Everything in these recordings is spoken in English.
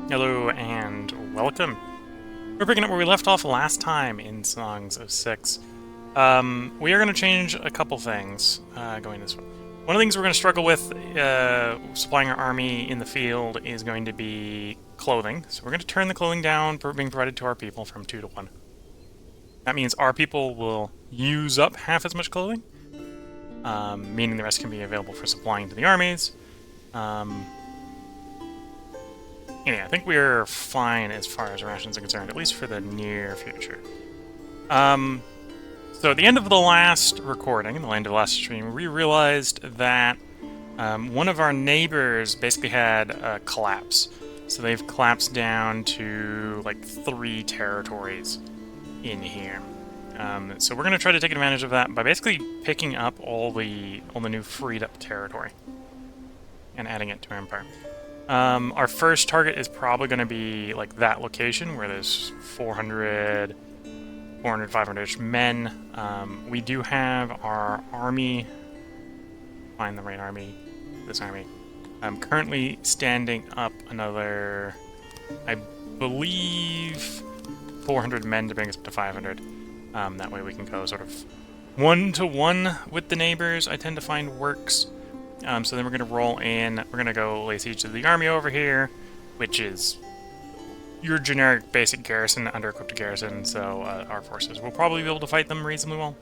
Hello and welcome. We're picking up where we left off last time in Songs of Six. We are going to change a couple things going this way. One of the things we're going to struggle with supplying our army in the field is going to be clothing. So we're going to turn the clothing down being provided to our people from 2 to 1. That means our people will use up half as much clothing, meaning the rest can be available for supplying to the armies. Yeah, I think we're fine as far as rations are concerned, at least for the near future. So at the end of the last recording, the end of the last stream, we realized that one of our neighbors basically had a collapse. So they've collapsed down to like 3 territories in here. So we're going to try to take advantage of that by basically picking up all the new freed up territory and adding it to our empire. Our first target is probably going to be like that location where there's 400, 500-ish men. We do have our army, find the right army, this army, currently standing up another, I believe, 400 men to bring us up to 500. That way we can go sort of 1-to-1 with the neighbors, I tend to find works. So then we're going to roll in, we're going to go lay siege to the army over here, which is your generic basic garrison, under-equipped garrison, so our forces will probably be able to fight them reasonably well.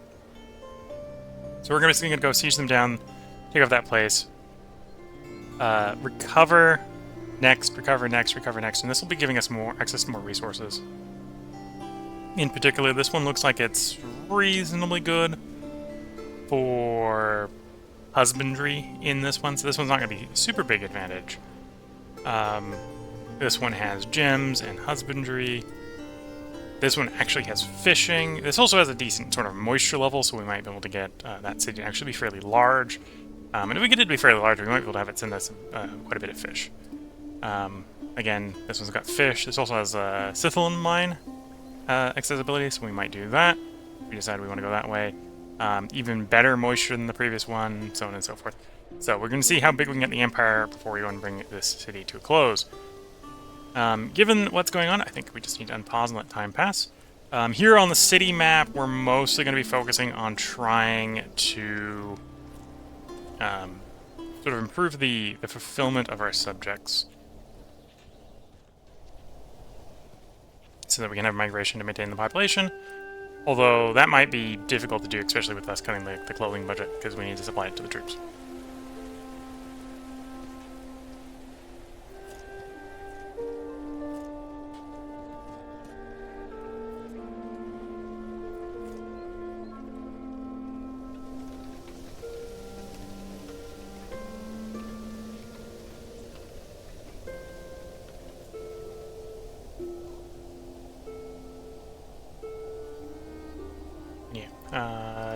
So we're basically going to go siege them down, take off that place, recover next, and this will be giving us more access to more resources. In particular, this one looks like it's reasonably good for husbandry in this one, so this one's not going to be a super big advantage. This one has gems and husbandry. This one actually has fishing. This also has a decent sort of moisture level, so we might be able to get that city to actually be fairly large. And if we get it to be fairly large, we might be able to have it send us quite a bit of fish. Again, this one's got fish. This also has a Scythian mine accessibility, so we might do that if we decide we want to go that way. Even better moisture than the previous one, so on and so forth. So we're going to see how big we can get the Empire before we go and bring this city to a close. Given what's going on, I think we just need to unpause and let time pass. Here on the city map, we're mostly going to be focusing on trying to sort of improve the fulfillment of our subjects, so that we can have migration to maintain the population. Although that might be difficult to do, especially with us cutting the clothing budget, because we need to supply it to the troops.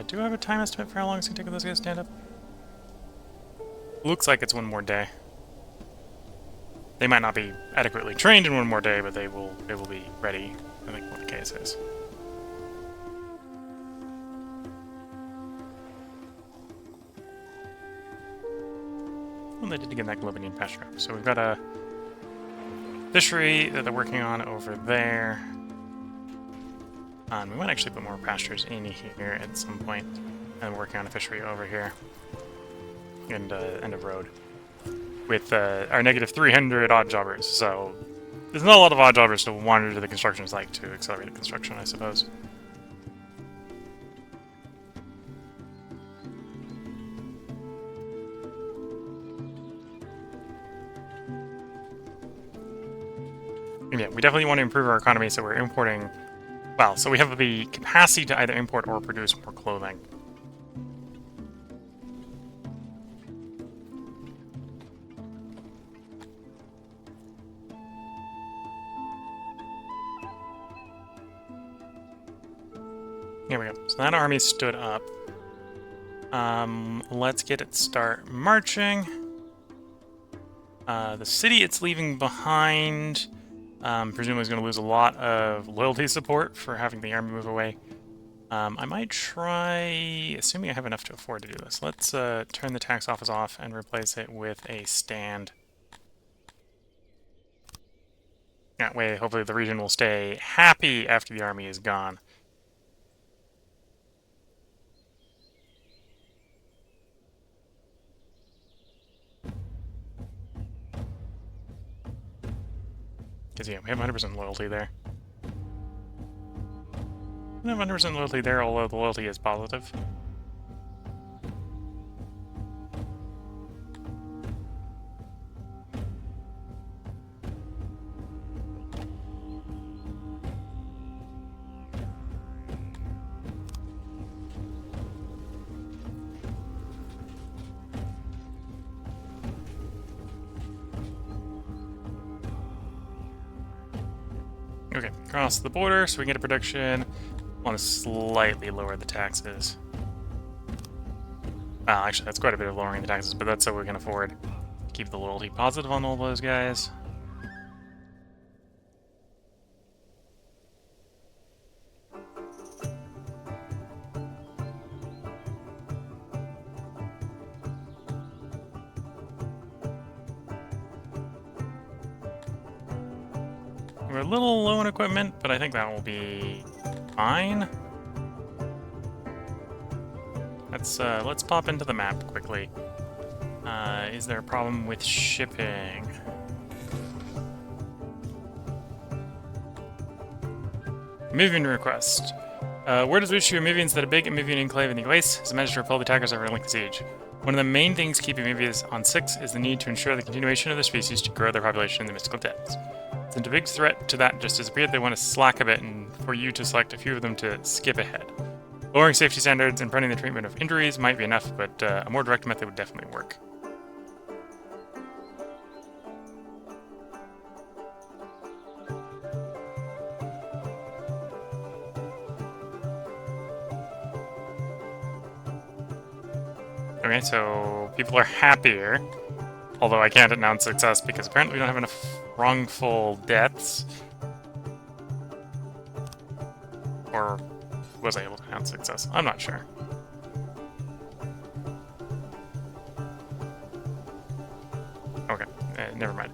Do I have a time estimate for how long it's going to take those guys to stand up? Looks like it's 1 more day. They might not be adequately trained in 1 more day, but they will be ready, I think, what the case is. Well, they did get that Globinian pasture up. So we've got a fishery that they're working on over there. We might actually put more pastures in here at some point, and working on a fishery over here, and a road with our negative 300 odd jobbers. So there's not a lot of odd jobbers to wander to the construction site to accelerate the construction, I suppose. And yeah, we definitely want to improve our economy, so we're importing. Well, so we have the capacity to either import or produce more clothing. Here we go. So that army stood up. Let's get it start marching. The city it's leaving behind presumably is going to lose a lot of loyalty support for having the army move away. I might try, assuming I have enough to afford to do this, let's turn the tax office off and replace it with a stand. That way, hopefully the region will stay happy after the army is gone. Because, yeah, we have 100% loyalty there. We have 100% loyalty there, although the loyalty is positive. Okay, cross the border so we can get a production. I want to slightly lower the taxes. Well, actually, that's quite a bit of lowering the taxes, but that's so we can afford to keep the loyalty positive on all those guys. We're a little low on equipment, but I think that will be fine. Let's pop into the map quickly. Is there a problem with shipping? Amevian request. Word has reached you Amevians that a big Amevian enclave in the Oasis has managed to repel the attackers over a lengthy siege. One of the main things keeping Amevias on 6 is the need to ensure the continuation of the species to grow their population in the mystical depths. Since a big threat to that just disappeared, they want to slack a bit and for you to select a few of them to skip ahead. Lowering safety standards and preventing the treatment of injuries might be enough, but a more direct method would definitely work. Okay, so people are happier, although I can't announce success because apparently we don't have enough wrongful deaths. Or was I able to announce success? I'm not sure. Okay, never mind.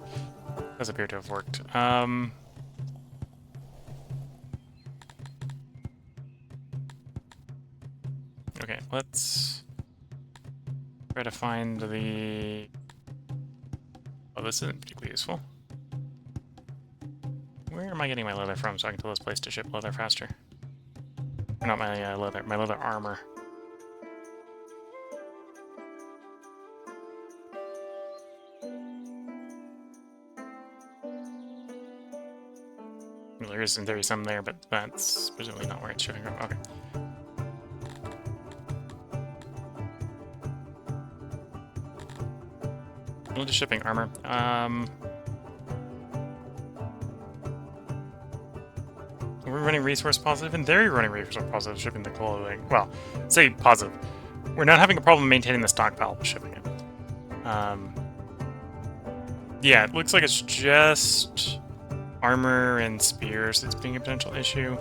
Does appear to have worked. Okay, let's try to find the... Oh, this isn't particularly useful. Where am I getting my leather from so I can tell this place to ship leather faster? Not my leather, my leather armor. Well, there is in theory some there, but that's presumably not where it's shipping from. Okay. We'll just shipping armor. We're running resource positive, and they're running resource positive, shipping the clothing. Well, say positive. We're not having a problem maintaining the stockpile, but shipping it. Yeah, it looks like it's just armor and spears that's being a potential issue.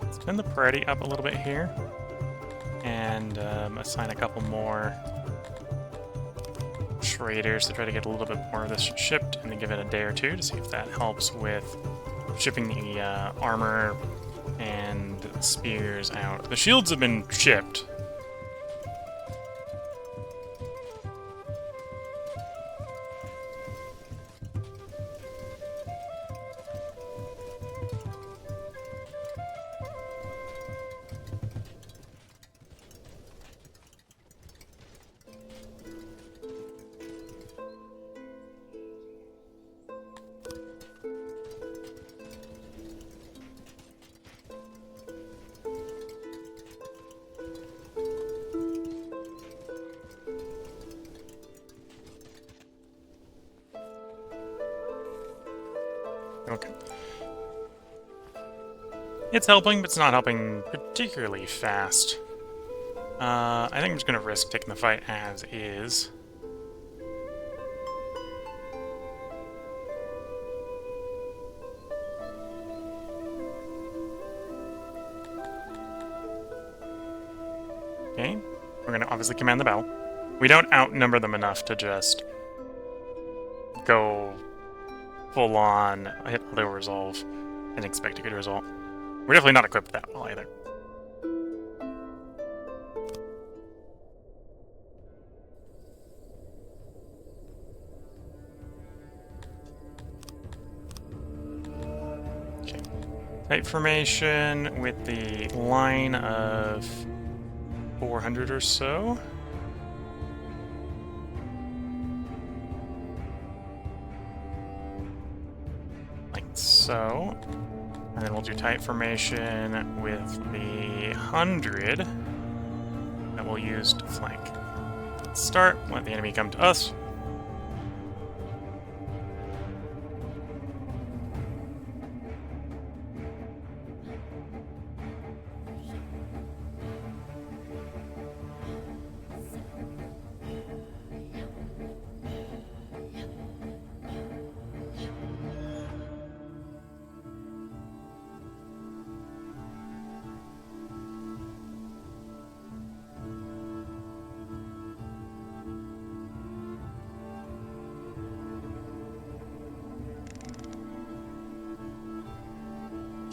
Let's turn the priority up a little bit here, and assign a couple more traders to try to get a little bit more of this shipped, and then give it a day or two to see if that helps with shipping the armor and spears out. The shields have been shipped. Okay. It's helping, but it's not helping particularly fast. I think I'm just going to risk taking the fight as is. Okay, we're going to obviously command the battle. We don't outnumber them enough to just go full on, hit auto resolve, and expect a good result. We're definitely not equipped that well either. Okay. Tight formation with the line of 400 or so. Like so. And then we'll do tight formation with the 100 that we'll use to flank. Let's start, let the enemy come to us.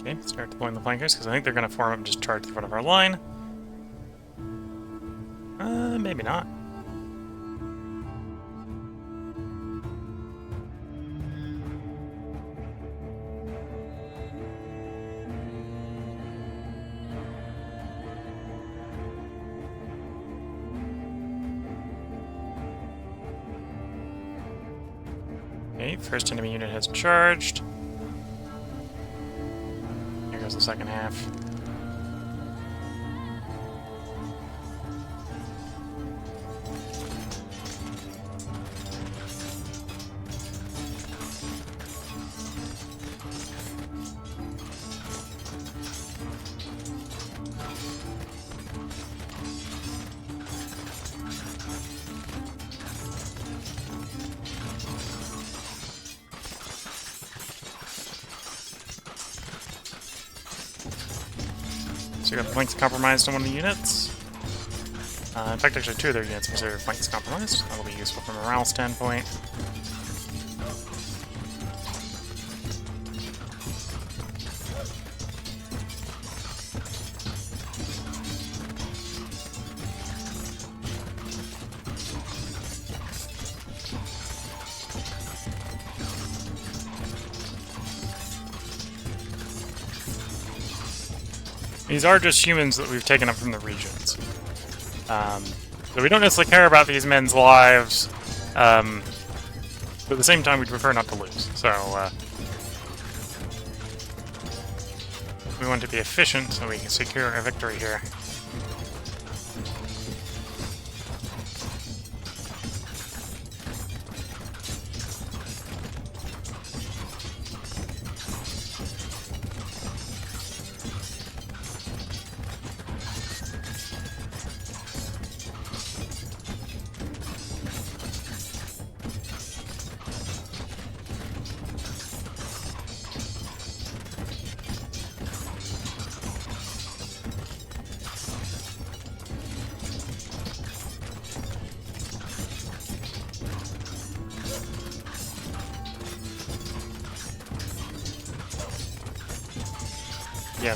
Okay, start deploying the flankers, because I think they're going to form up and just charge the front of our line. Maybe not. Okay, first enemy unit has charged. Here goes the second half. So we got flanks compromised on one of the units. In fact, actually two of their units considered flanks compromised. That'll be useful from a morale standpoint. These are just humans that we've taken up from the regions. So we don't necessarily care about these men's lives, but at the same time we'd prefer not to lose. So we want to be efficient so we can secure a victory here.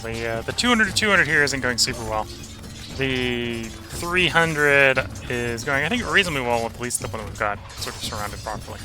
Yeah, the 200 to 200 here isn't going super well. The 300 is going, I think, reasonably well, at least the one we've got sort of surrounded properly.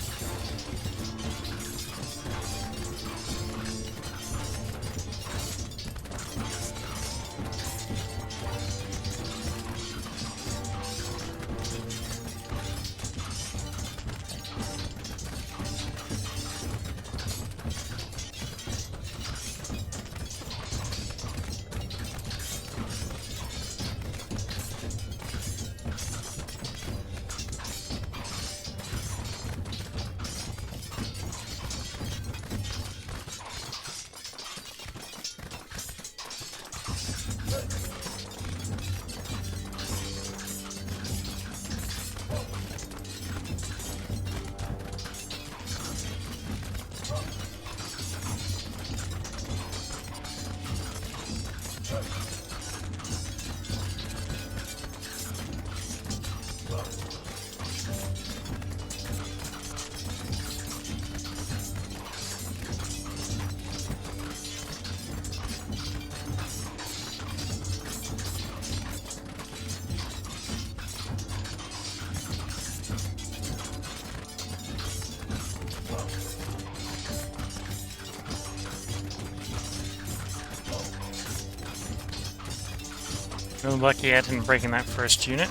No luck yet in breaking that first unit.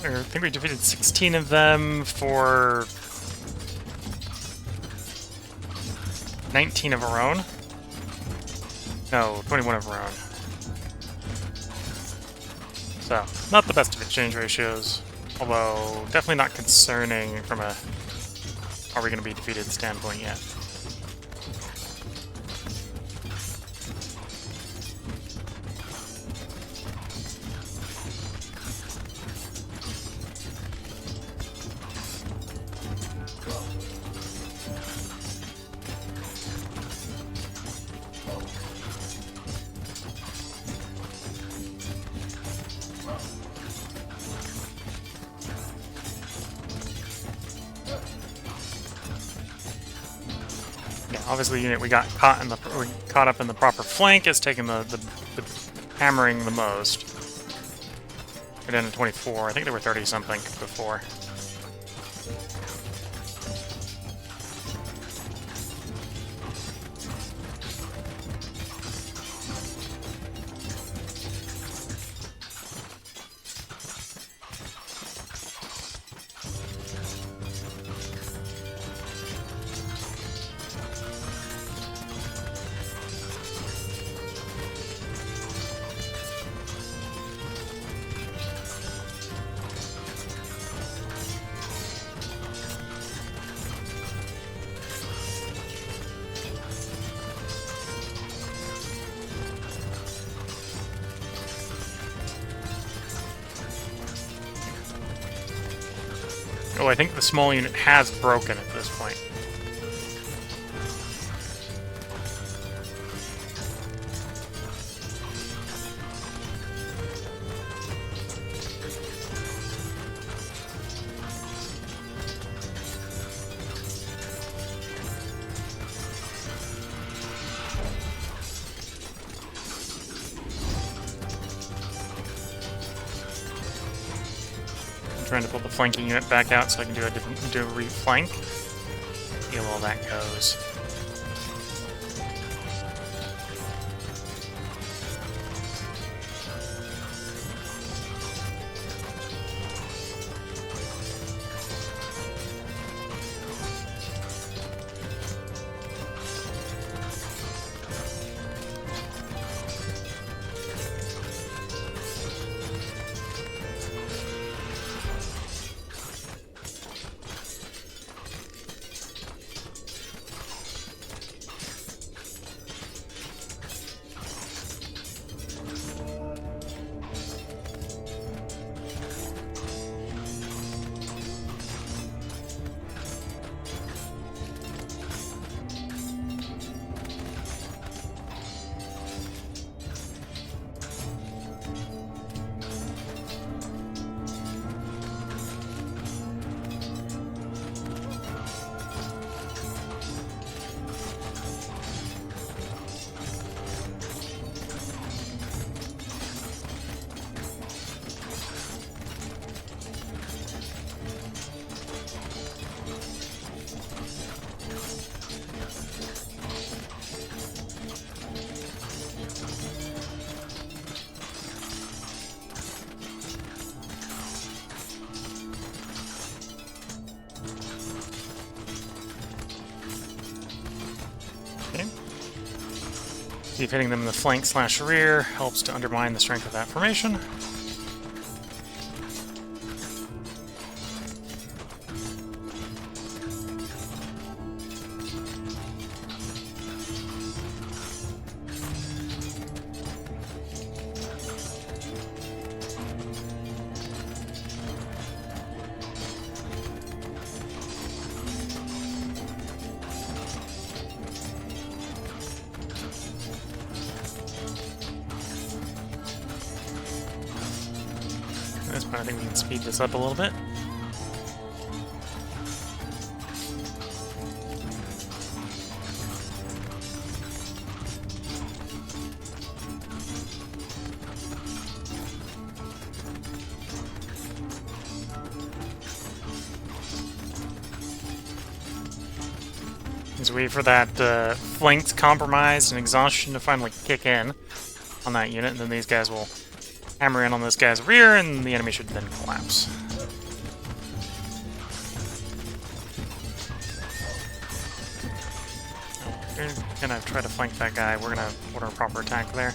I think we defeated 16 of them for 19 of our own. No, 21 of our own. So, not the best of exchange ratios, although definitely not concerning from a are we going to be defeated standpoint yet. Obviously, the unit we got caught up in the proper flank is taking the hammering the most. We're down to 24. I think they were 30 something before. Oh, I think the small unit has broken at this point. Trying to pull the flanking unit back out so I can do a reflank. See how well that goes. See if hitting them in the flank/rear helps to undermine the strength of that formation. this point, I think we can speed this up a little bit. Just wait for that flanked compromise and exhaustion to finally kick in on that unit, and then these guys will hammer in on this guy's rear, and the enemy should then collapse. We're gonna try to flank that guy. We're gonna order a proper attack there.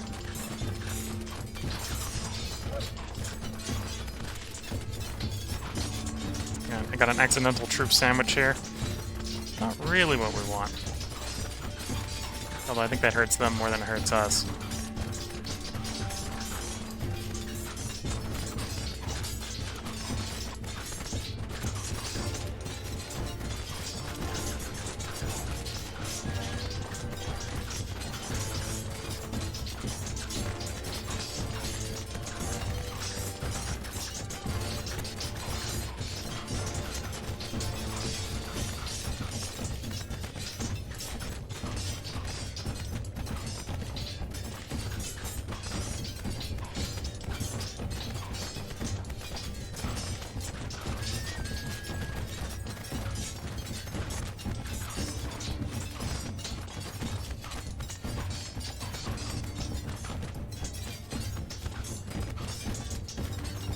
Yeah, I got an accidental troop sandwich here. Not really what we want. Although I think that hurts them more than it hurts us.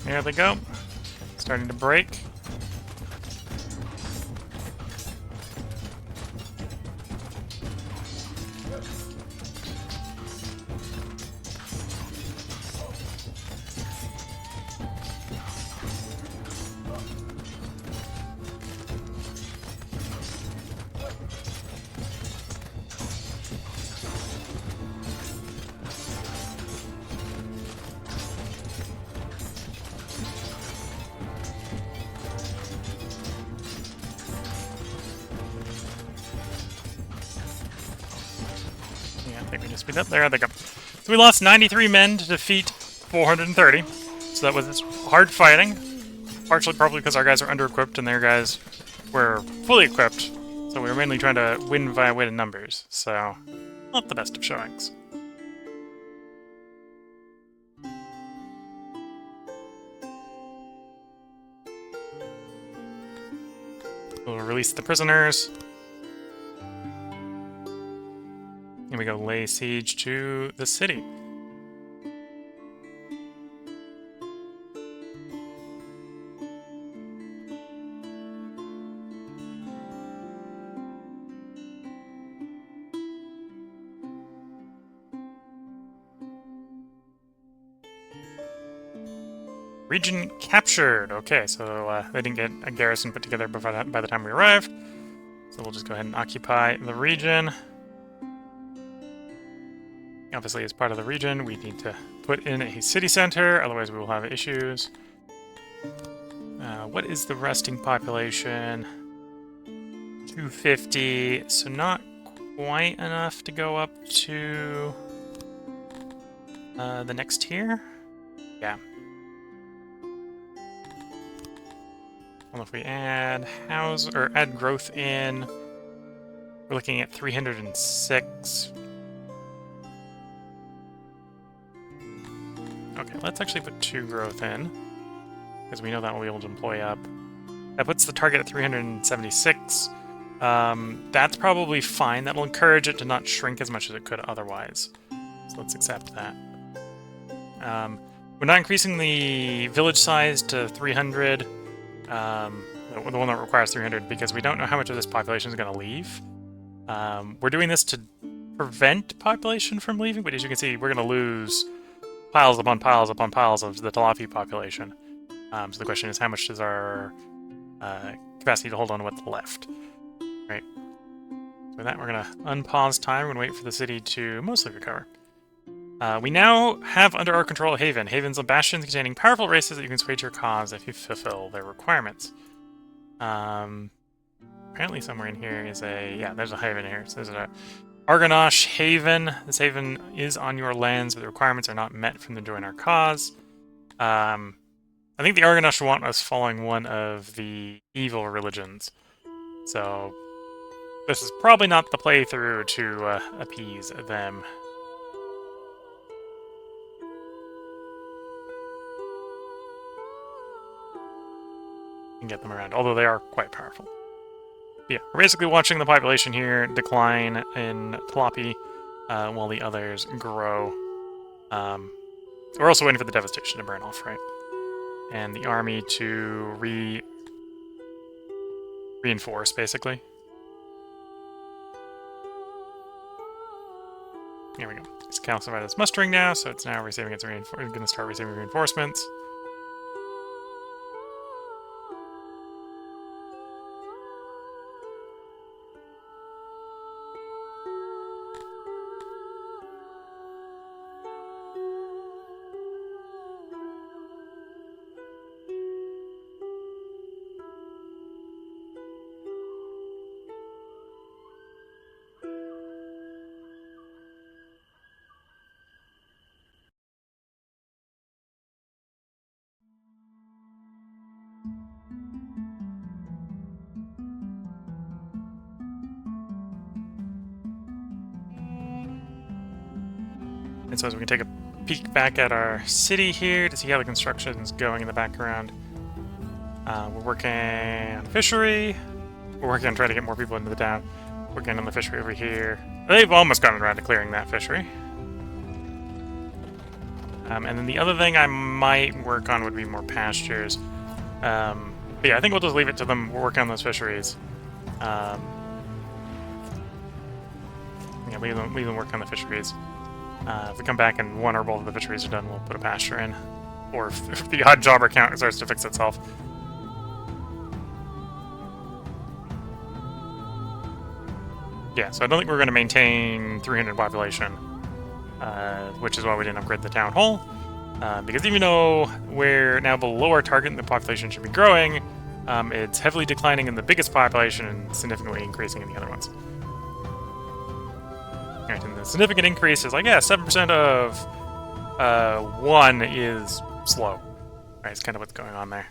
There they go. Starting to break. I think we just speed up. There they go. So we lost 93 men to defeat 430. So that was hard fighting. Partially probably because our guys are under-equipped and their guys were fully equipped. So we were mainly trying to win via weight of numbers. So, not the best of showings. We'll release the prisoners. And we go lay siege to the city. Region captured. Okay, so they didn't get a garrison put together by the time we arrived. So we'll just go ahead and occupy the region. Obviously, as part of the region, we need to put in a city center, otherwise we will have issues. What is the resting population? 250, so not quite enough to go up to the next tier? Yeah. Well, if we add add growth in, we're looking at 306. Okay, let's actually put 2 growth in, because we know that we'll be able to employ up. That puts the target at 376. That's probably fine. That will encourage it to not shrink as much as it could otherwise. So let's accept that. We're not increasing the village size to 300, the one that requires 300, because we don't know how much of this population is going to leave. We're doing this to prevent population from leaving, but as you can see, we're going to lose piles upon piles upon piles of the Talafi population. So the question is, how much does our capacity to hold on to what's left? Right. So with that, we're going to unpause time and wait for the city to mostly recover. We now have under our control Haven. Haven's a bastion containing powerful races that you can sway to your cause if you fulfill their requirements. Apparently somewhere in here is there's a Haven here. So there's a Argonash Haven. This haven is on your lands, but the requirements are not met from the join our cause. As I think the Argonash want us following one of the evil religions. So this is probably not the playthrough to appease them. And get them around, although they are quite powerful. But yeah, we're basically watching the population here decline in Tlapi while the others grow. We're also waiting for the devastation to burn off, right? And the army to reinforce, basically. Here we go. It's calcified as mustering now, so it's now receiving its going to start receiving reinforcements. And so as we can take a peek back at our city here to see how the construction's going in the background. We're working on fishery. We're working on trying to get more people into the town. Working on the fishery over here. They've almost gotten around to clearing that fishery. And then the other thing I might work on would be more pastures. But yeah, I think we'll just leave it to them. We'll work on those fisheries. Yeah, leave them work on the fisheries. If we come back and one or both of the fisheries are done, we'll put a pasture in. Or if the odd jobber count starts to fix itself. Yeah, so I don't think we're going to maintain 300 population, which is why we didn't upgrade the town hall. Because even though we're now below our target and the population should be growing, it's heavily declining in the biggest population and significantly increasing in the other ones. Alright, and the significant increase is like, yeah, 7% of 1 is slow. Right, it's kind of what's going on there.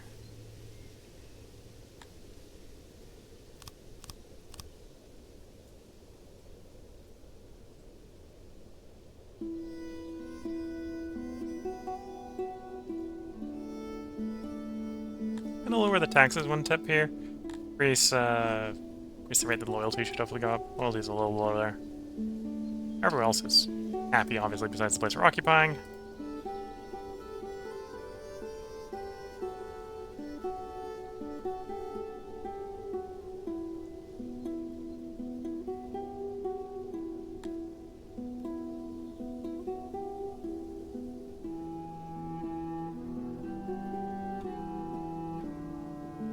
Gonna lower the taxes one tip here. Increase the rate that loyalty should hopefully go up. Loyalty's a little low there. Everyone else is happy, obviously, besides the place we're occupying.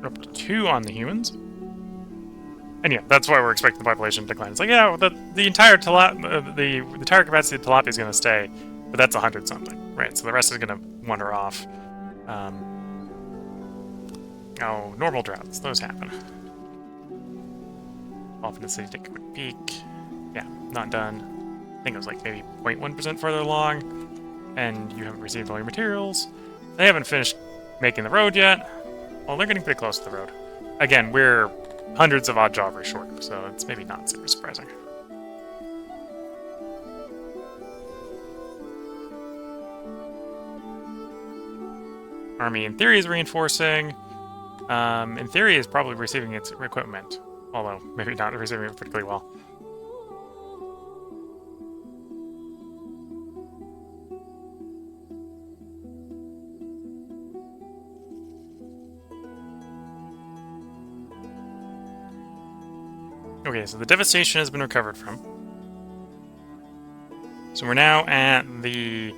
We're up to 2 on the humans. And yeah, that's why we're expecting the population to decline. It's like, yeah, the entire the entire capacity of Tilapia is going to stay, but that's 100 something, right? So the rest is going to wander off. Oh, normal droughts, those happen. Off in the city, take a quick peek. Yeah, not done. I think it was like maybe 0.1% further along, and you haven't received all your materials. They haven't finished making the road yet. Well, they're getting pretty close to the road. Again, we're hundreds of odd jobbers short, so it's maybe not super surprising. Army, in theory, is reinforcing. In theory, is probably receiving its equipment, although maybe not receiving it particularly well. Okay, so the devastation has been recovered from. So we're now at the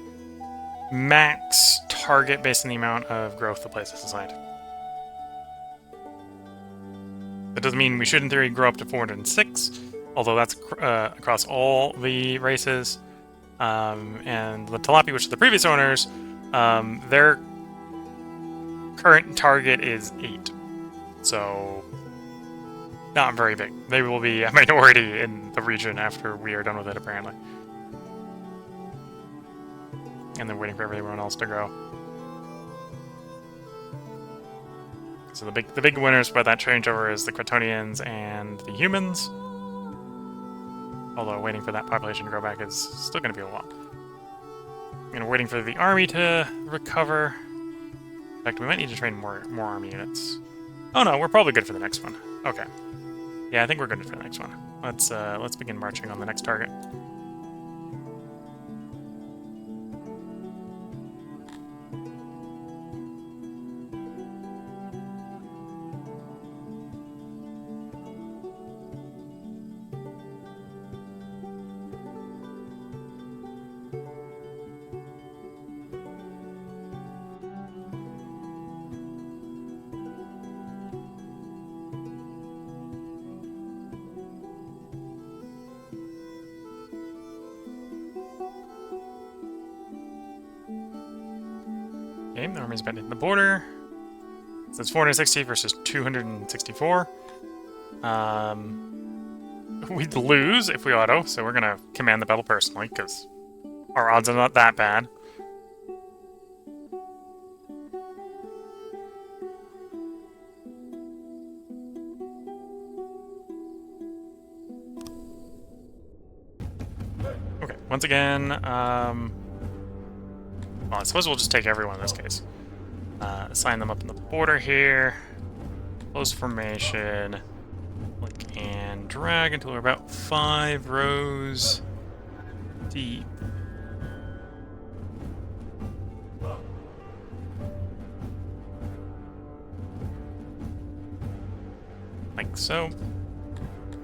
max target based on the amount of growth the place has assigned. That doesn't mean we should, in theory, grow up to 406, although that's across all the races. And the Tilapia, which are the previous owners, their current target is 8. So not very big. They will be a minority in the region after we are done with it, apparently. And they're waiting for everyone else to grow. So the big winners by that changeover is the Kratonians and the humans. Although waiting for that population to grow back is still going to be a while. And waiting for the army to recover. In fact, we might need to train more army units. Oh no, we're probably good for the next one. Okay. Yeah, I think we're good for the next one. Let's begin marching on the next target. Okay, the army's been in the border. So it's 460 versus 264. We'd lose if we auto, so we're gonna command the battle personally, because our odds are not that bad. Okay, once again, well, I suppose we'll just take everyone in this case. Assign them up in the border here. Close formation. Click and drag until we're about 5 rows deep. Like so.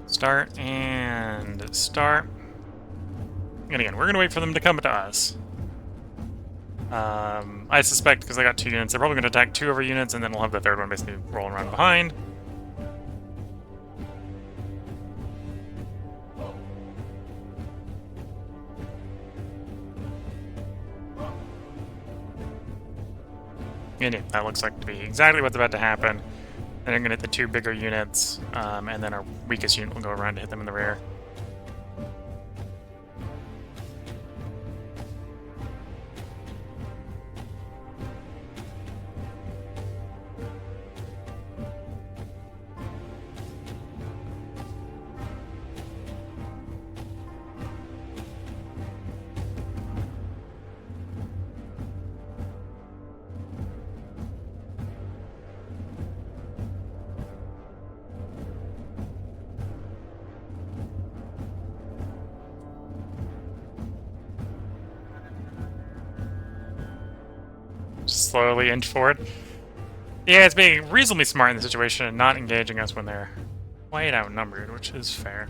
Start and start. And again, we're going to wait for them to come to us. I suspect, because I got 2 units, they're probably going to attack 2 of our units, and then we'll have the third one basically rolling around behind. And yeah, that looks like to be exactly what's about to happen. Then I'm going to hit the 2 bigger units, and then our weakest unit will go around to hit them in the rear. Slowly inch forward. Yeah, it's being reasonably smart in the situation and not engaging us when they're quite outnumbered, which is fair.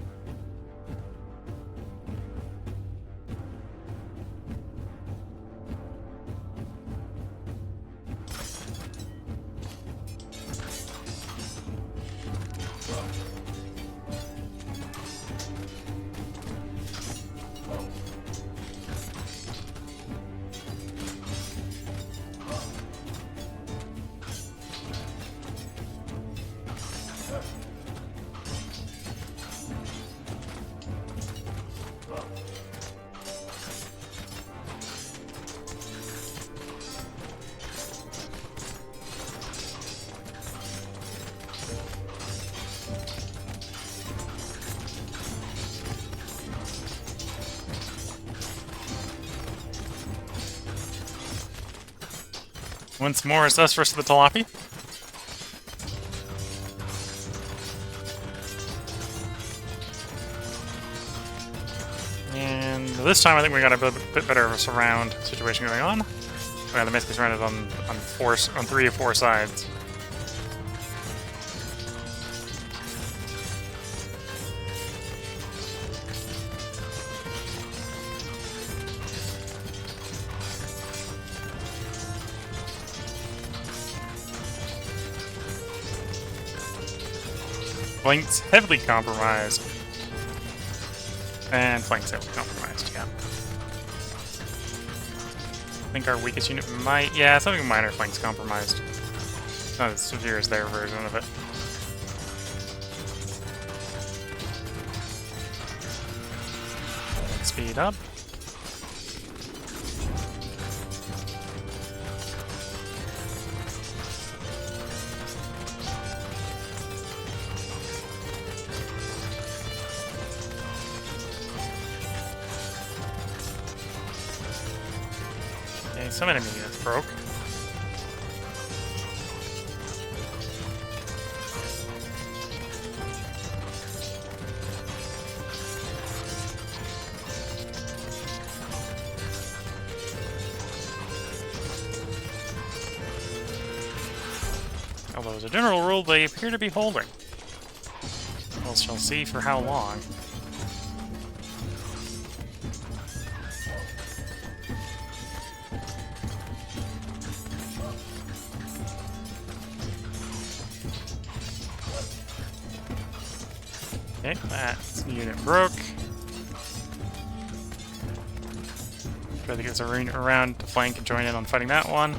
Once more, it's us versus the Talapi. And this time I think we got a bit better of a surround situation going on. Yeah, they're basically surrounded on 3 or 4 sides. Flank's heavily compromised. And flank's heavily compromised, yeah. I think our weakest unit might... Yeah, something minor flank's compromised. Not as severe as their version of it. Speed up. Okay, some enemy units broke. Although, as a general rule, they appear to be holding. We shall see for how long. Okay, that unit broke. Try to get us around to flank and join in on fighting that one.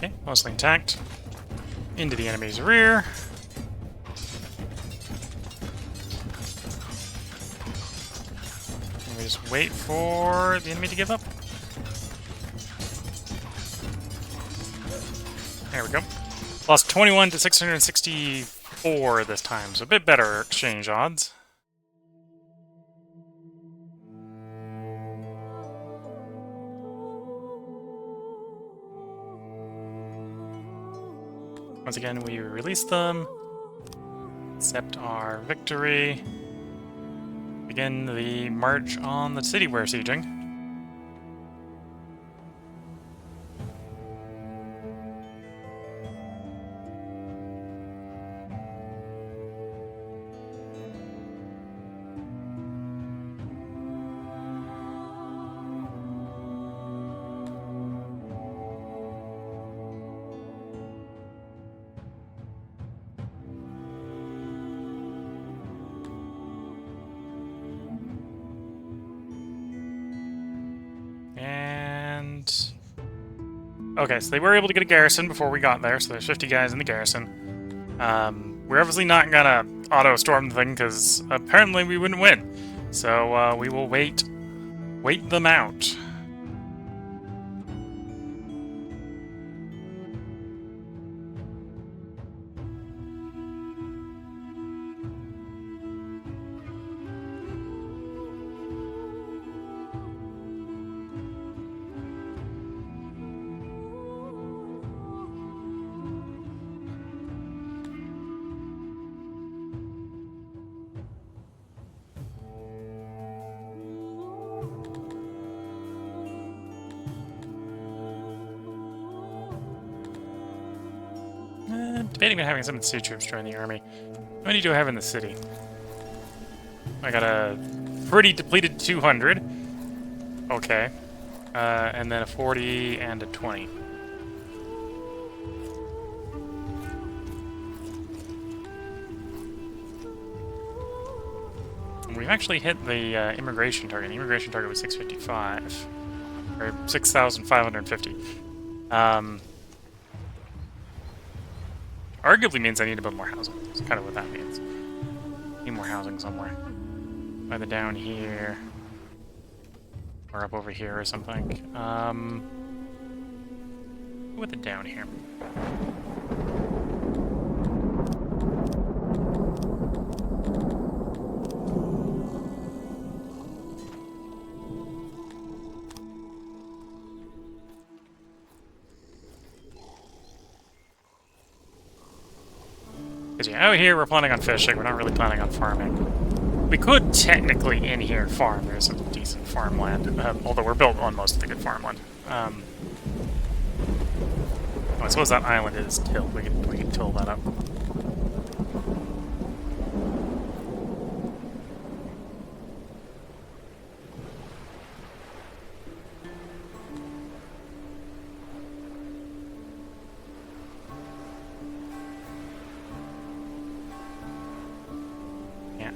Okay, mostly intact. Into the enemy's rear. And we just wait for the enemy to give up. There we go. Lost 21 to 664 this time, so a bit better exchange odds. Once again, we release them, accept our victory, begin the march on the city we're sieging. Okay, so they were able to get a garrison before we got there, so there's 50 guys in the garrison. We're obviously not gonna auto-storm the thing, because apparently we wouldn't win. So we will wait them out. Debating on having some of the city troops join the army. How many do I have in the city? I got a pretty depleted 200. Okay. And then a 40 and a 20. And we've actually hit the immigration target. The immigration target was 655. Or 6,550. Arguably means I need to build more housing. That's kind of what that means. Need more housing somewhere. Either down here, or up over here or something. With it down here. Because yeah, out here we're planning on fishing, we're not really planning on farming. We could technically in here farm, there's some decent farmland, although we're built on most of the good farmland. Oh, I suppose that island is tilled, we can till that up.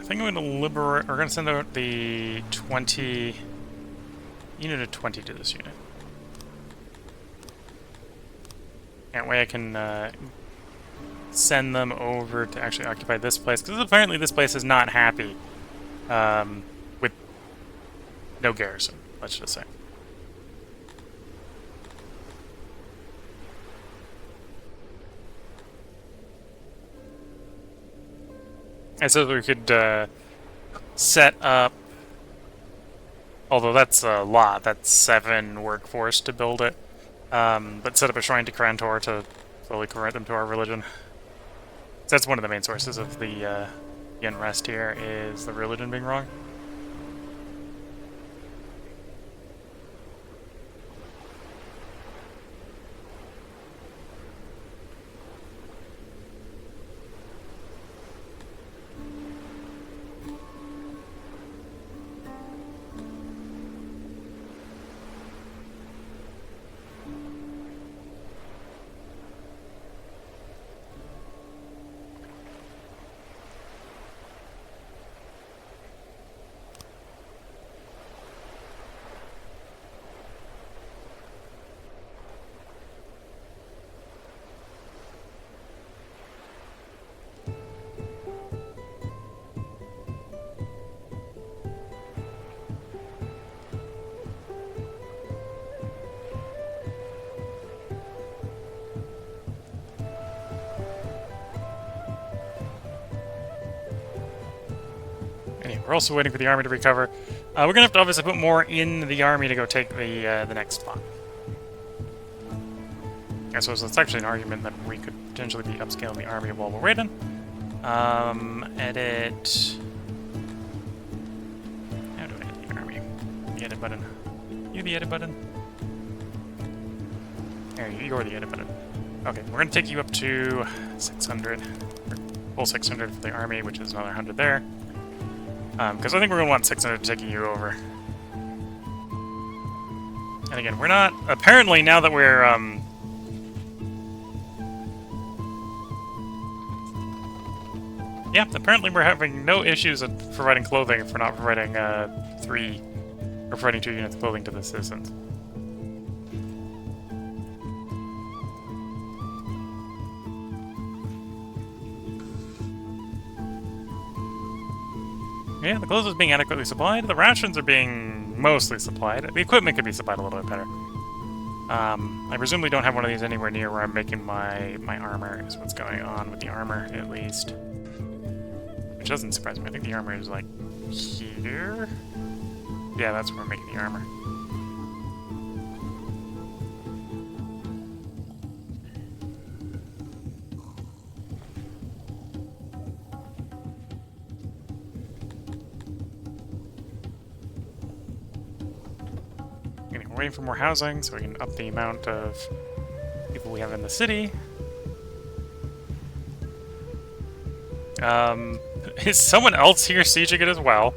I think I'm going to liberate... We're going to send out the 20... Unit of 20 to this unit. That way I can send them over to actually occupy this place, because apparently this place is not happy with no garrison, let's just say. I said we could set up, although that's a lot, that's 7 workforce to build it, but set up a shrine to Krantor to slowly convert them to our religion. So that's one of the main sources of the unrest here, is the religion being wrong. We're also waiting for the army to recover. We're gonna have to obviously put more in the army to go take the next spot. I suppose that's actually an argument that we could potentially be upscaling the army while we're waiting. Edit. How do I edit the army? The edit button. You the edit button? There, you're the edit button. Okay, we're gonna take you up to 600. Full 600 for the army, which is another 100 there. Because I think we're going to want 600 taking you over. And again, we're not... Apparently, now that we're... Yeah, apparently we're having no issues of providing clothing if we're not providing 3... Or providing 2 units of clothing to the citizens. Yeah, the clothes is being adequately supplied. The rations are being mostly supplied. The equipment could be supplied a little bit better. I presumably don't have one of these anywhere near where I'm making my armor, is what's going on with the armor, at least. Which doesn't surprise me. I think the armor is, like, here? Yeah, that's where we're making the armor. Waiting for more housing so we can up the amount of people we have in the city. Is someone else here sieging it as well?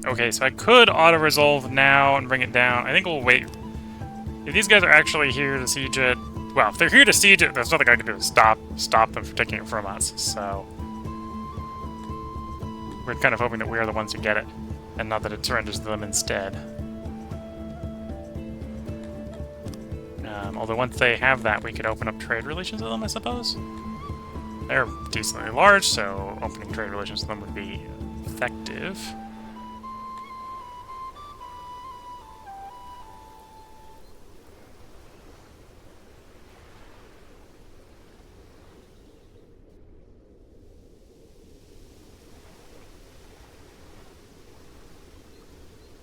Okay, so I could auto-resolve now and bring it down. I think we'll wait. If these guys are actually here to siege it, well, if they're here to siege it, there's nothing I can do to stop them from taking it from us, so... We're kind of hoping that we are the ones who get it, and not that it surrenders to them instead. Although once they have that, we could open up trade relations with them, I suppose? They're decently large, so opening trade relations with them would be effective.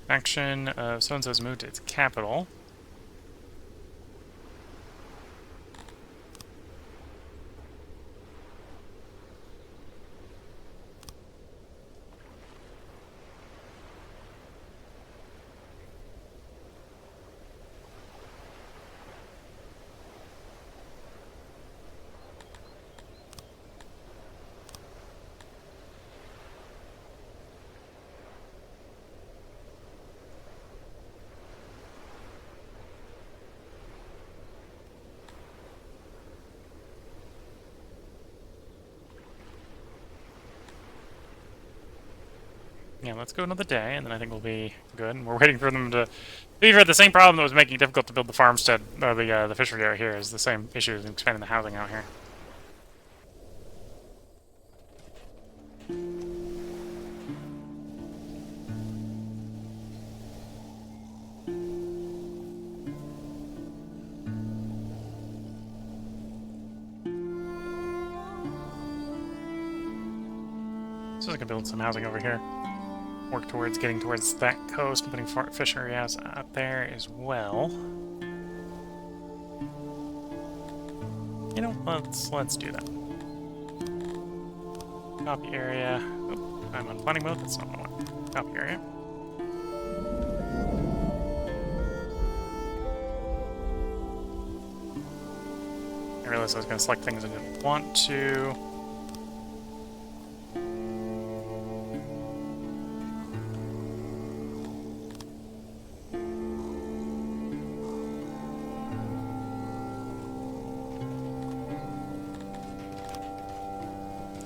Faction of so-and-so's moved to its capital. Yeah, let's go another day, and then I think we'll be good. And we're waiting for them to... We've had the same problem that was making it difficult to build the farmstead, or the fishery out here, is the same issue as expanding the housing out here. So I can build some housing over here. Work towards getting towards that coast and putting fishery out there as well. You know, let's do that. Copy area. Oh, I'm on planning mode. That's not what I want. Copy area. I realized I was going to select things I didn't want to.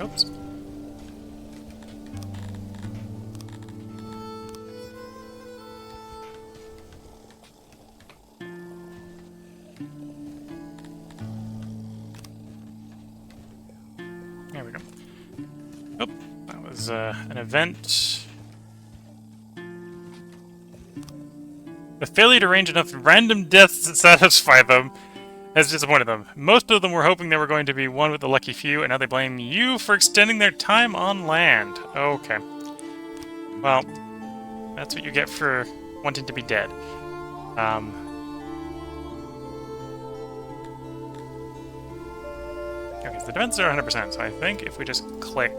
Oops. There we go. Oh, that was an event. The failure to arrange enough random deaths to satisfy them has disappointed them. Most of them were hoping they were going to be one with the lucky few, and now they blame you for extending their time on land. Okay. Well, that's what you get for wanting to be dead. Okay, so the defenses are 100%, so I think if we just click...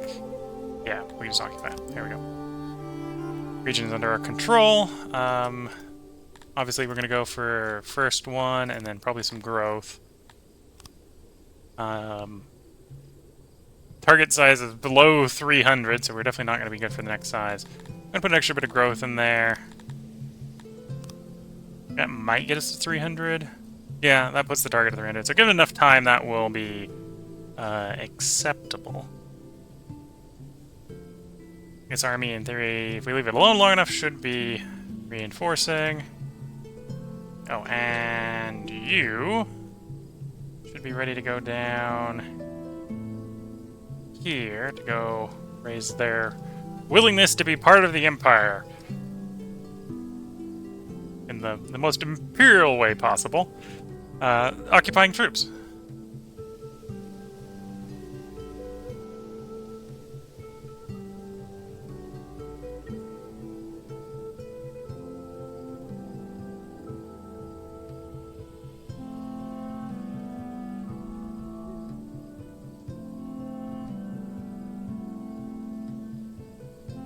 Yeah, we just occupy. There we go. Region is under our control. Obviously, we're going to go for first one, and then probably some growth. Target size is below 300, so we're definitely not going to be good for the next size. I'm going to put an extra bit of growth in there. That might get us to 300. Yeah, that puts the target at 300. So given enough time, that will be acceptable. This army, in theory, if we leave it alone long enough, should be reinforcing. Oh, and you should be ready to go down here to go raise their willingness to be part of the Empire in the most imperial way possible. Occupying troops.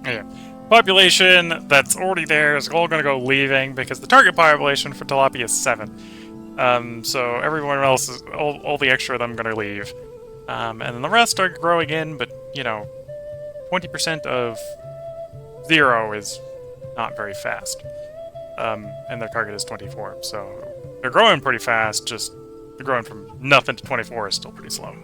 Yeah. Population that's already there is all going to go leaving because the target population for Tilapia is 7. So everyone else is all the extra of them going to leave, and then the rest are growing in. But you know, 20% of 0 is not very fast, and their target is 24. So they're growing pretty fast. Just they're growing from nothing to 24 is still pretty slow.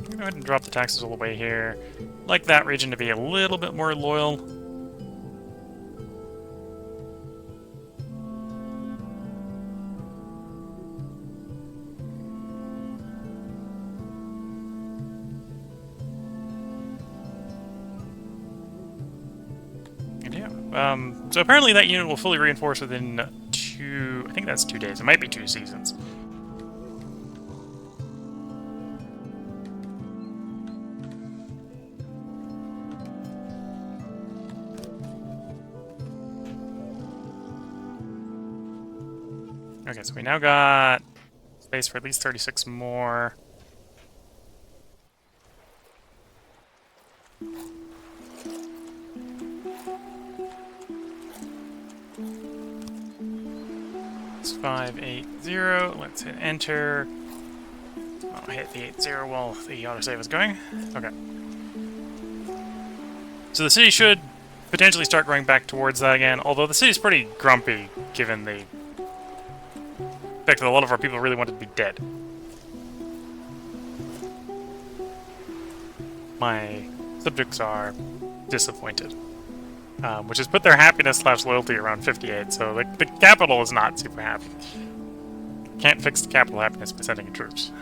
Go ahead and drop the taxes all the way here. Like that region to be a little bit more loyal. And yeah, so apparently that unit will fully reinforce within I think that's 2 days. It might be 2 seasons. Okay, so we now got space for at least 36 more. It's 580. Let's hit enter. I'll hit the 8-0 while the autosave is going. Okay. So the city should potentially start going back towards that again, although the city's pretty grumpy, given the fact that a lot of our people really wanted to be dead. My subjects are disappointed, which has put their happiness/loyalty around 58, so the capital is not super happy. Can't fix the capital happiness by sending in troops.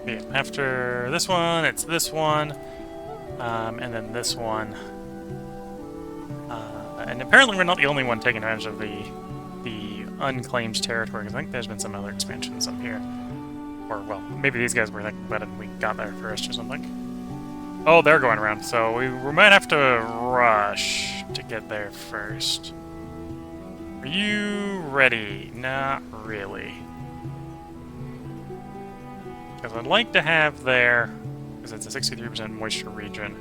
Yeah, after this one, it's this one, and then this one. And apparently we're not the only one taking advantage of the unclaimed territory, because I think there's been some other expansions up here. Or, well, maybe these guys were thinking about it and we got there first or something. Oh, they're going around, so we might have to rush to get there first. Are you ready? Not really. Because I'd like to have there, because it's a 63% moisture region.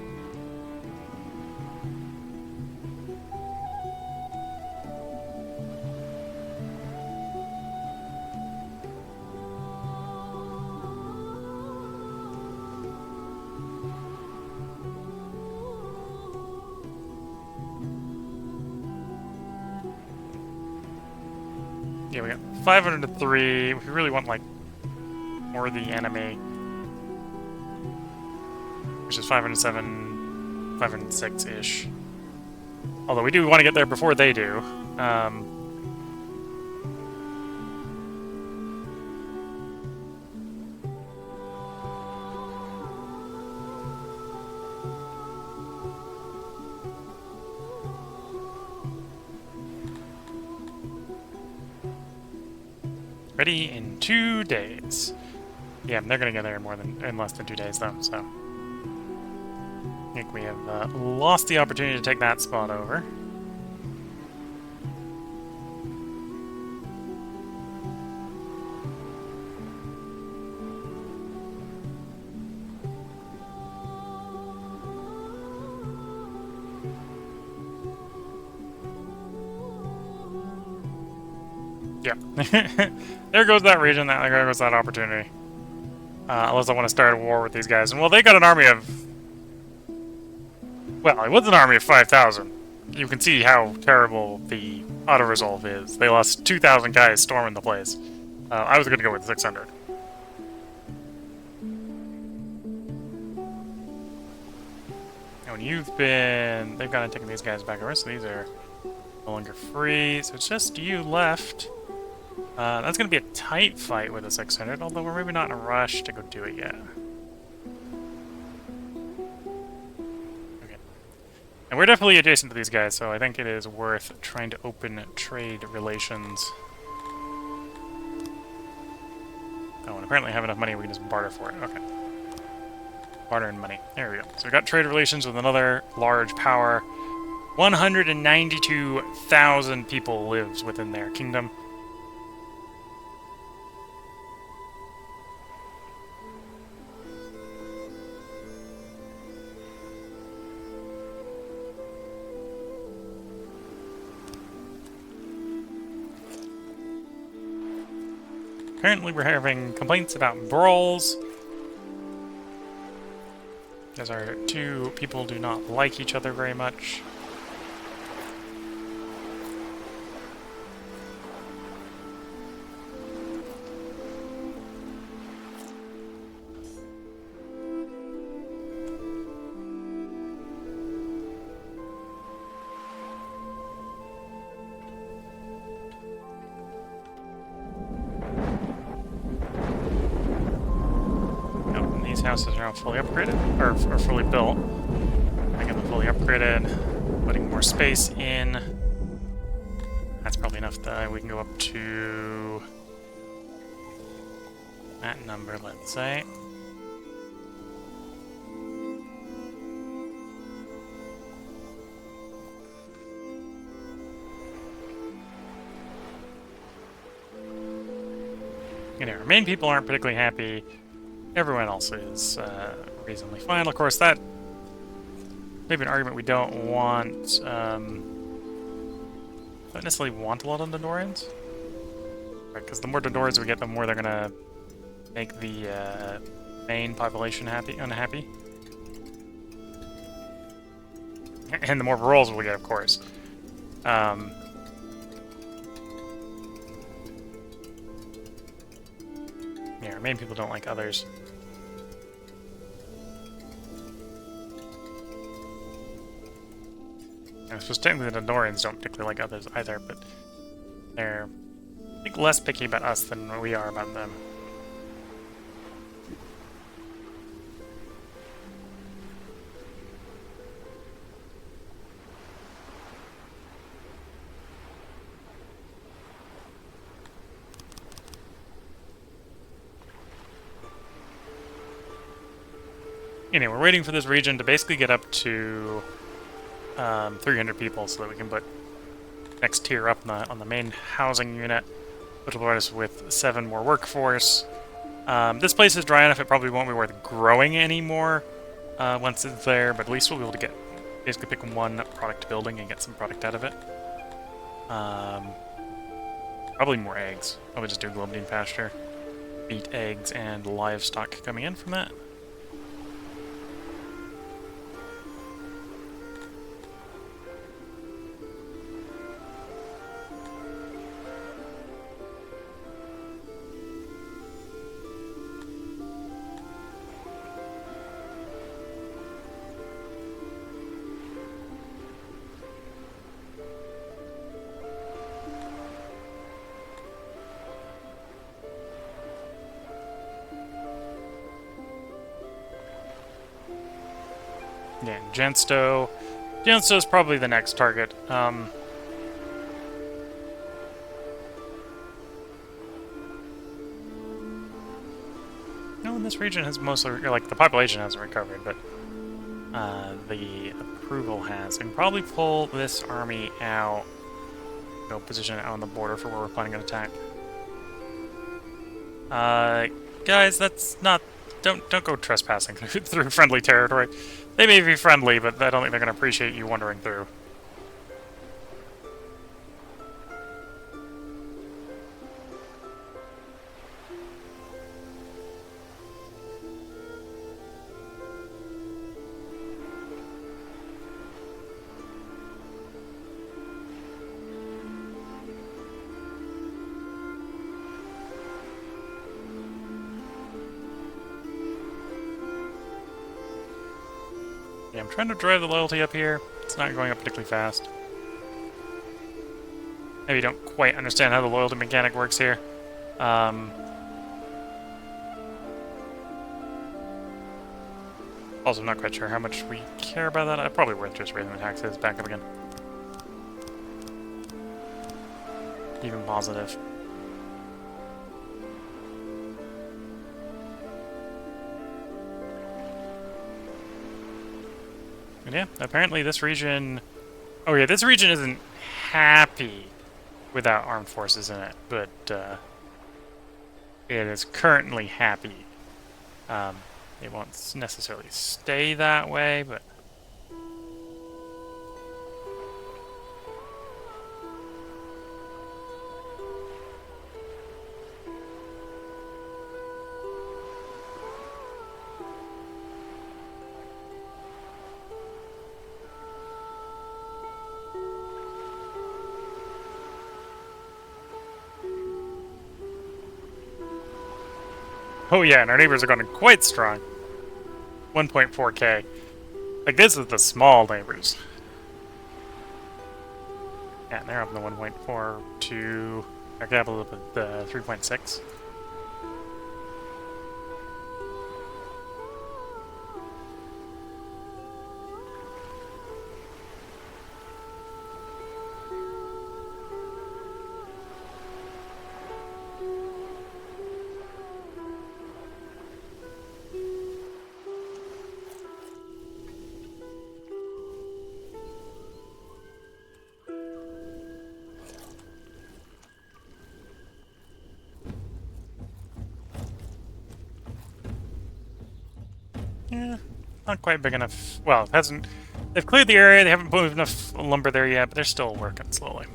Yeah, we got 500 to 3. We really want, like, more of the enemy, which is 507, 506-ish. Although we do want to get there before they do. Ready in 2 days. Yeah, they're gonna get there in less than 2 days, though. So I think we have lost the opportunity to take that spot over. Yeah. There goes that region, there goes that opportunity. Unless I want to start a war with these guys. And, well, they got an army of... Well, it was an army of 5,000. You can see how terrible the auto-resolve is. They lost 2,000 guys storming the place. I was going to go with 600. And when you've been... They've kind of taken these guys back over, so these are no longer free. So it's just you left. That's going to be a tight fight with a 600, although we're maybe not in a rush to go do it yet. Okay. And we're definitely adjacent to these guys, so I think it is worth trying to open trade relations. Oh, and apparently I have enough money we can just barter for it. Okay. Barter and money. There we go. So we got trade relations with another large power. 192,000 people lives within their kingdom. Apparently we're having complaints about brawls. Because our two people do not like each other very much. Houses are now fully upgraded, or fully built. Making them fully upgraded, putting more space in. That's probably enough that we can go up to that number, let's say. You know, our main people aren't particularly happy. Everyone else is reasonably fine. Of course, that maybe an argument we don't want. Don't necessarily want a lot of Dodorians, because the more Dodorians we get, the more they're gonna make the main population unhappy, and the more rolls we get, of course. Yeah, our main people don't like others. I suppose technically the Dodorians don't particularly like others either, but they're, I think, less picky about us than we are about them. Anyway, we're waiting for this region to basically get up to 300 people so that we can put next tier up on the main housing unit, which will provide us with 7 more workforce. This place is dry enough; it probably won't be worth growing anymore once it's there, but at least we'll be able to get basically pick one product building and get some product out of it. Probably more eggs. Probably just do Globedine pasture, meat, eggs, and livestock coming in from that. Yeah, Gensto. Gensto is probably the next target. No, in this region has mostly, like, the population hasn't recovered, but the approval has. And probably pull this army out, position it out on the border for where we're planning an attack. Guys, that's not. Don't go trespassing through friendly territory. They may be friendly, but I don't think they're going to appreciate you wandering through. Yeah, I'm trying to drive the loyalty up here. It's not going up particularly fast. Maybe you don't quite understand how the loyalty mechanic works here. Also, I'm not quite sure how much we care about that. Probably worth just raising the taxes back up again. Even positive. And yeah, apparently this region... Oh yeah, this region isn't happy without armed forces in it, but it is currently happy. It won't necessarily stay that way, but... Oh yeah, and our neighbors are going quite strong. 1.4k. Like, this is the small neighbors. Yeah, and they're up in the 1.4 to our capital up at the 3.6. Yeah, not quite big enough. Well, it hasn't. They've cleared the area. They haven't moved enough lumber there yet, but they're still working slowly.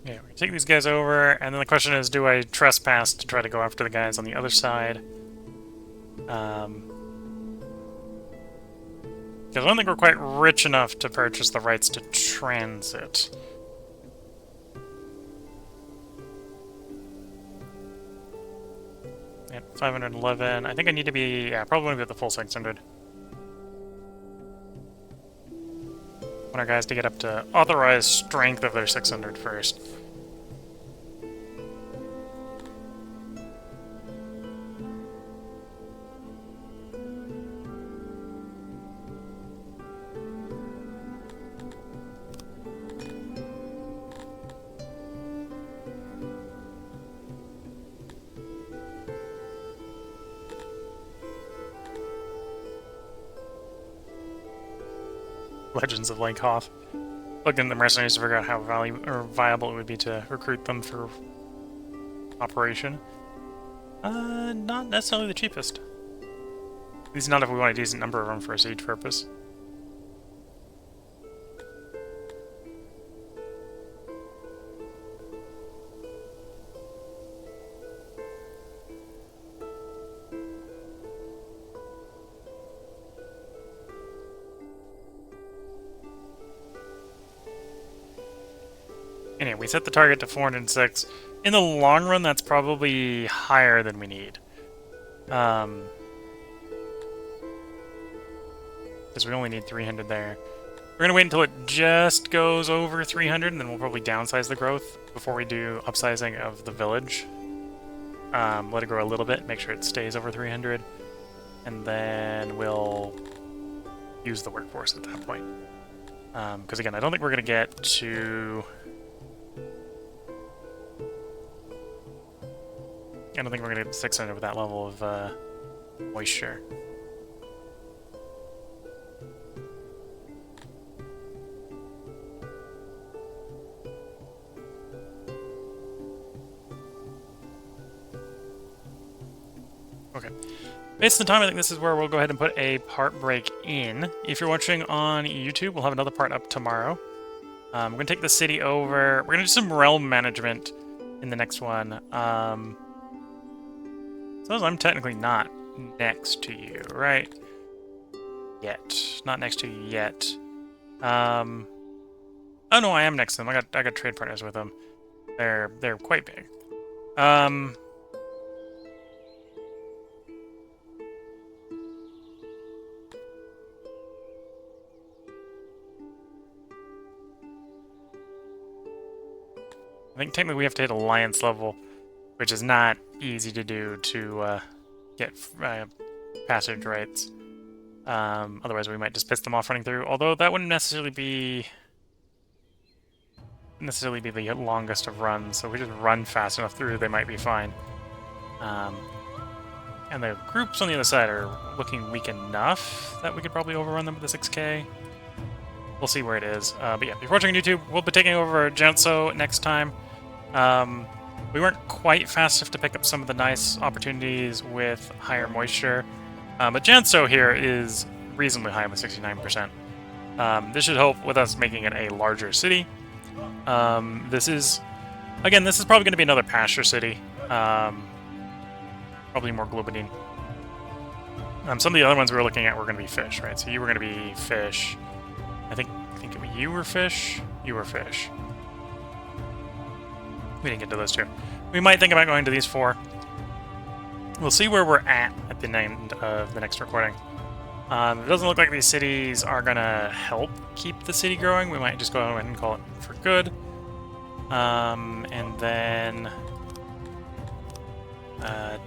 Yeah, we take these guys over, and then the question is, do I trespass to try to go after the guys on the other side? Because I don't think we're quite rich enough to purchase the rights to transit. Yep, 511. I think I need to be, yeah, probably want to be at the full 600. Want our guys to get up to authorized strength of their 600 first. Legends of Lake Hoth. Looking at the mercenaries to figure out how viable it would be to recruit them for operation. Not necessarily the cheapest. At least not if we want a decent number of them for a siege purpose. Anyway, we set the target to 406. In the long run, that's probably higher than we need. Because we only need 300 there. We're going to wait until it just goes over 300, and then we'll probably downsize the growth before we do upsizing of the village. Let it grow a little bit, make sure it stays over 300, and then we'll use the workforce at that point. Because again, I don't think we're going to get to... I don't think we're going to get 600 with that level of moisture. Okay. Based on the time, I think this is where we'll go ahead and put a part break in. If you're watching on YouTube, we'll have another part up tomorrow. We're going to take the city over. We're going to do some realm management in the next one. Suppose I'm technically not next to you, right? Yet. Not next to you yet. Oh no, I am next to them. I got trade partners with them. They're quite big. I think technically we have to hit alliance level, which is not easy to do to get passage rights. Otherwise we might just piss them off running through, although that wouldn't necessarily be the longest of runs, so if we just run fast enough through, they might be fine. And the groups on the other side are looking weak enough that we could probably overrun them with the 6k. We'll see where it is. But yeah, if you're watching on YouTube, we'll be taking over Jiangsu next time. We weren't quite fast enough to pick up some of the nice opportunities with higher moisture. But Jiangsu here is reasonably high with 69%. This should help with us making it a larger city. This is probably going to be another pasture city. Probably more Globadine. Some of the other ones we were looking at were going to be fish, right? So you were going to be fish. I think you were fish. You were fish. We didn't get to those two. We might think about going to these four. we'll see where we're at the end of the next recording. It doesn't look like these cities are gonna help keep the city growing. We might just go ahead and call it for good. And then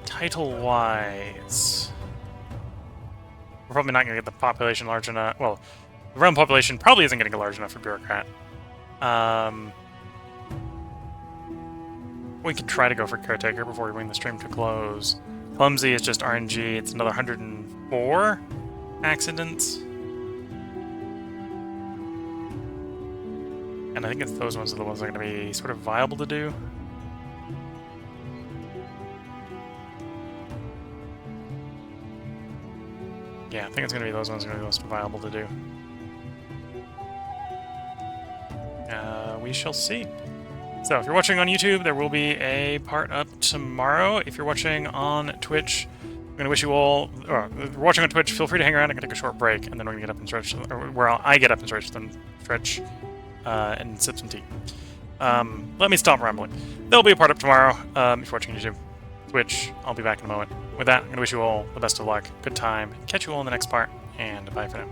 title-wise, we're probably not gonna get the population large enough. Well, the realm population probably isn't gonna get large enough for bureaucrat. We could try to go for caretaker before we bring the stream to close. Clumsy is just RNG. It's another 104 accidents. And I think it's those ones are the ones that are going to be sort of viable to do. Yeah, I think it's going to be those ones that are going to be most viable to do. We shall see. So, if you're watching on YouTube, there will be a part up tomorrow. If you're watching on Twitch, I'm going to wish you all... Or, if you're watching on Twitch, feel free to hang around. I'm going to take a short break, and then we're going to get up and stretch... Or where I get up and stretch, then stretch and sip some tea. Let me stop rambling. There'll be a part up tomorrow. If you're watching YouTube, Twitch, I'll be back in a moment. With that, I'm going to wish you all the best of luck, good time, catch you all in the next part, and bye for now.